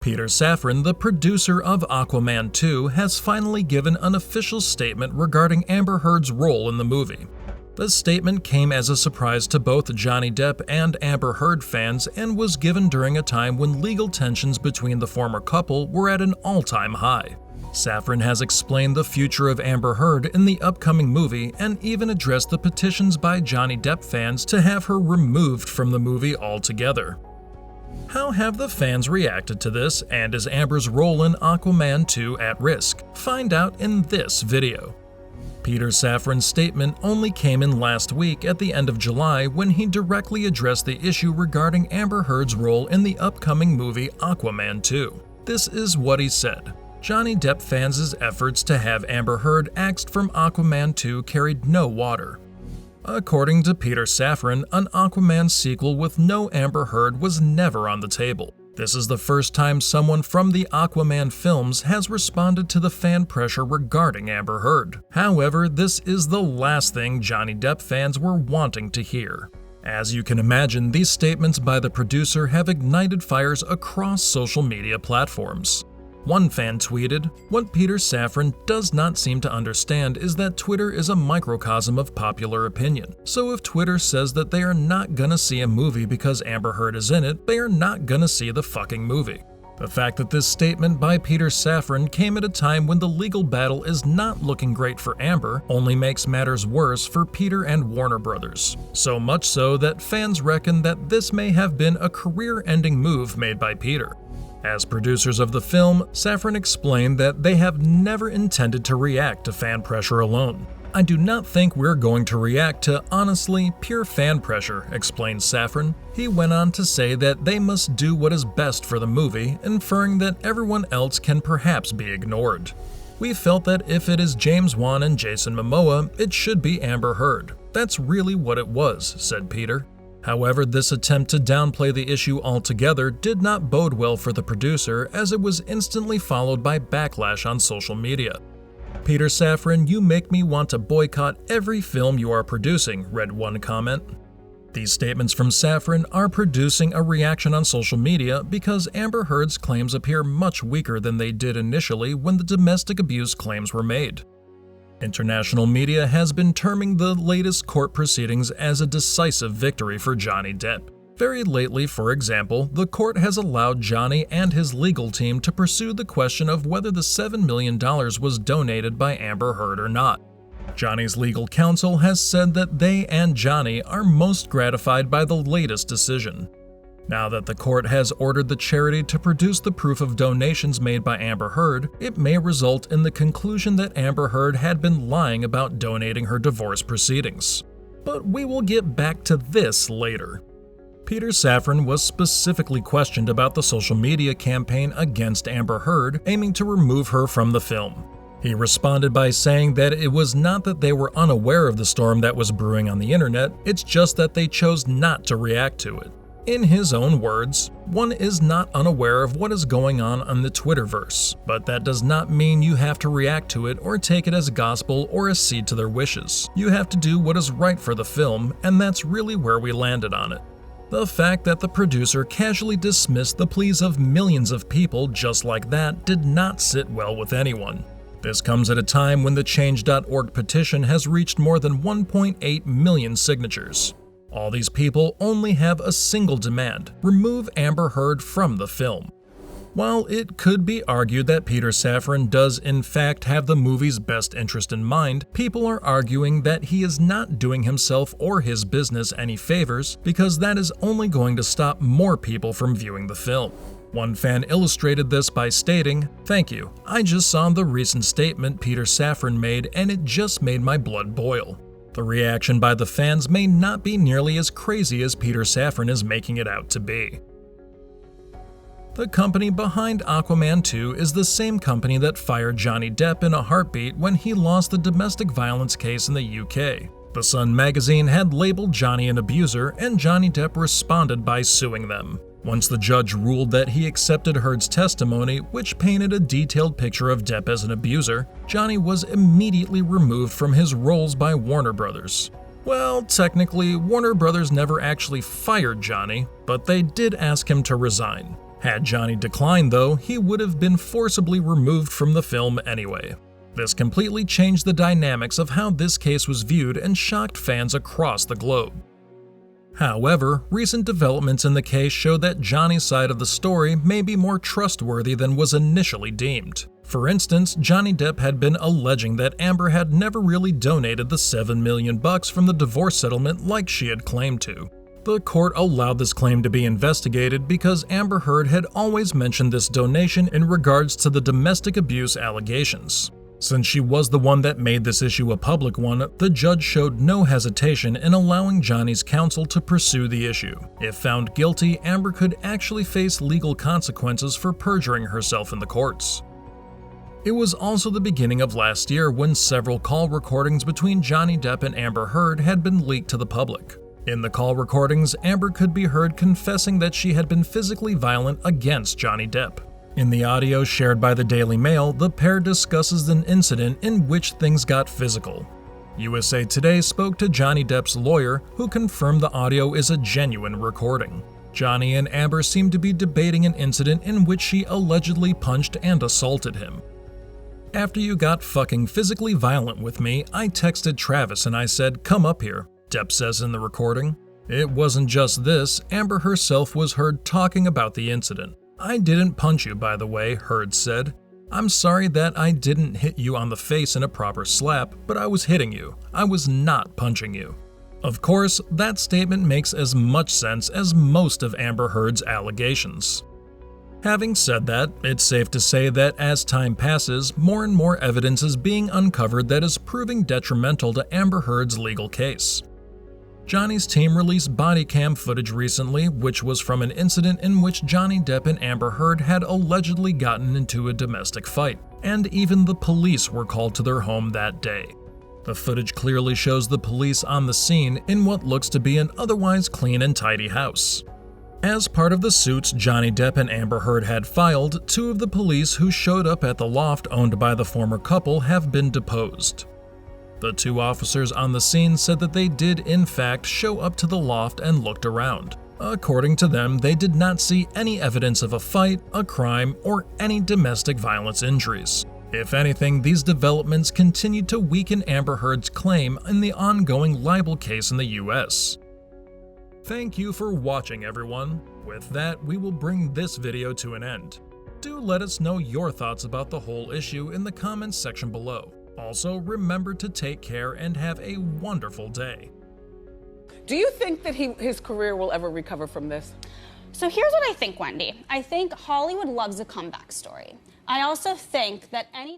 Peter Safran, the producer of Aquaman 2, has finally given an official statement regarding Amber Heard's role in the movie. The statement came as a surprise to both Johnny Depp and Amber Heard fans and was given during a time when legal tensions between the former couple were at an all-time high. Safran has explained the future of Amber Heard in the upcoming movie and even addressed the petitions by Johnny Depp fans to have her removed from the movie altogether. How have the fans reacted to this, and is Amber's role in Aquaman 2 at risk? Find out in this video. Peter Safran's statement only came in last week at the end of July when he directly addressed the issue regarding Amber Heard's role in the upcoming movie Aquaman 2. This is what he said. Johnny Depp fans' efforts to have Amber Heard axed from Aquaman 2 carried no water. According to Peter Safran, an Aquaman sequel with no Amber Heard was never on the table. This is the first time someone from the Aquaman films has responded to the fan pressure regarding Amber Heard. However, this is the last thing Johnny Depp fans were wanting to hear. As you can imagine, these statements by the producer have ignited fires across social media platforms. One fan tweeted, "What Peter Safran does not seem to understand is that Twitter is a microcosm of popular opinion. So if Twitter says that they are not gonna see a movie because Amber Heard is in it, they are not gonna see the fucking movie." The fact that this statement by Peter Safran came at a time when the legal battle is not looking great for Amber only makes matters worse for Peter and Warner Brothers. So much so that fans reckon that this may have been a career-ending move made by Peter. As producers of the film, Safran explained that they have never intended to react to fan pressure alone. "I do not think we're going to react to, honestly, pure fan pressure," explained Safran. He went on to say that they must do what is best for the movie, inferring that everyone else can perhaps be ignored. "We felt that if it is James Wan and Jason Momoa, it should be Amber Heard. That's really what it was," said Peter. However, this attempt to downplay the issue altogether did not bode well for the producer, as it was instantly followed by backlash on social media. "Peter Safran, you make me want to boycott every film you are producing," read one comment. These statements from Safran are producing a reaction on social media because Amber Heard's claims appear much weaker than they did initially when the domestic abuse claims were made. International media has been terming the latest court proceedings as a decisive victory for Johnny Depp. Very lately, for example, the court has allowed Johnny and his legal team to pursue the question of whether the $7 million was donated by Amber Heard or not. Johnny's legal counsel has said that they and Johnny are most gratified by the latest decision. Now that the court has ordered the charity to produce the proof of donations made by Amber Heard, it may result in the conclusion that Amber Heard had been lying about donating her divorce proceedings. But we will get back to this later. Peter Safran was specifically questioned about the social media campaign against Amber Heard, aiming to remove her from the film. He responded by saying that it was not that they were unaware of the storm that was brewing on the internet, it's just that they chose not to react to it. In his own words, "One is not unaware of what is going on the Twitterverse, but that does not mean you have to react to it or take it as gospel or accede to their wishes. You have to do what is right for the film, and that's really where we landed on it." The fact that the producer casually dismissed the pleas of millions of people just like that did not sit well with anyone. This comes at a time when the Change.org petition has reached more than 1.8 million signatures. All these people only have a single demand: remove Amber Heard from the film. While it could be argued that Peter Safran does in fact have the movie's best interest in mind, people are arguing that he is not doing himself or his business any favors because that is only going to stop more people from viewing the film. One fan illustrated this by stating, "Thank you, I just saw the recent statement Peter Safran made and it just made my blood boil." The reaction by the fans may not be nearly as crazy as Peter Safran is making it out to be. The company behind Aquaman 2 is the same company that fired Johnny Depp in a heartbeat when he lost the domestic violence case in the UK. The Sun magazine had labeled Johnny an abuser, and Johnny Depp responded by suing them. Once the judge ruled that he accepted Heard's testimony, which painted a detailed picture of Depp as an abuser, Johnny was immediately removed from his roles by Warner Brothers. Well, technically, Warner Brothers never actually fired Johnny, but they did ask him to resign. Had Johnny declined, though, he would have been forcibly removed from the film anyway. This completely changed the dynamics of how this case was viewed and shocked fans across the globe. However, recent developments in the case show that Johnny's side of the story may be more trustworthy than was initially deemed. For instance, Johnny Depp had been alleging that Amber had never really donated the $7 million from the divorce settlement like she had claimed to. The court allowed this claim to be investigated because Amber Heard had always mentioned this donation in regards to the domestic abuse allegations. Since she was the one that made this issue a public one, the judge showed no hesitation in allowing Johnny's counsel to pursue the issue. If found guilty, Amber could actually face legal consequences for perjuring herself in the courts. It was also the beginning of last year when several call recordings between Johnny Depp and Amber Heard had been leaked to the public. In the call recordings, Amber could be heard confessing that she had been physically violent against Johnny Depp. In the audio shared by the Daily Mail, the pair discusses an incident in which things got physical. USA Today spoke to Johnny Depp's lawyer, who confirmed the audio is a genuine recording. Johnny and Amber seemed to be debating an incident in which she allegedly punched and assaulted him. "After you got fucking physically violent with me, I texted Travis and I said, 'Come up here,'" Depp says in the recording. It wasn't just this, Amber herself was heard talking about the incident. "I didn't punch you, by the way," Heard said. "I'm sorry that I didn't hit you on the face in a proper slap, but I was hitting you. I was not punching you." Of course, that statement makes as much sense as most of Amber Heard's allegations. Having said that, it's safe to say that as time passes, more and more evidence is being uncovered that is proving detrimental to Amber Heard's legal case. Johnny's team released body cam footage recently, which was from an incident in which Johnny Depp and Amber Heard had allegedly gotten into a domestic fight, and even the police were called to their home that day. The footage clearly shows the police on the scene in what looks to be an otherwise clean and tidy house. As part of the suits Johnny Depp and Amber Heard had filed, two of the police who showed up at the loft owned by the former couple have been deposed. The two officers on the scene said that they did in fact show up to the loft and looked around. According to them, they did not see any evidence of a fight, a crime, or any domestic violence injuries. If anything, these developments continued to weaken Amber Heard's claim in the ongoing libel case in the US. Thank you for watching, everyone. With that, we will bring this video to an end. Do let us know your thoughts about the whole issue in the comments section below. Also, remember to take care and have a wonderful day. Do you think that his career will ever recover from this? So here's what I think, Wendy. I think Hollywood loves a comeback story. I also think that any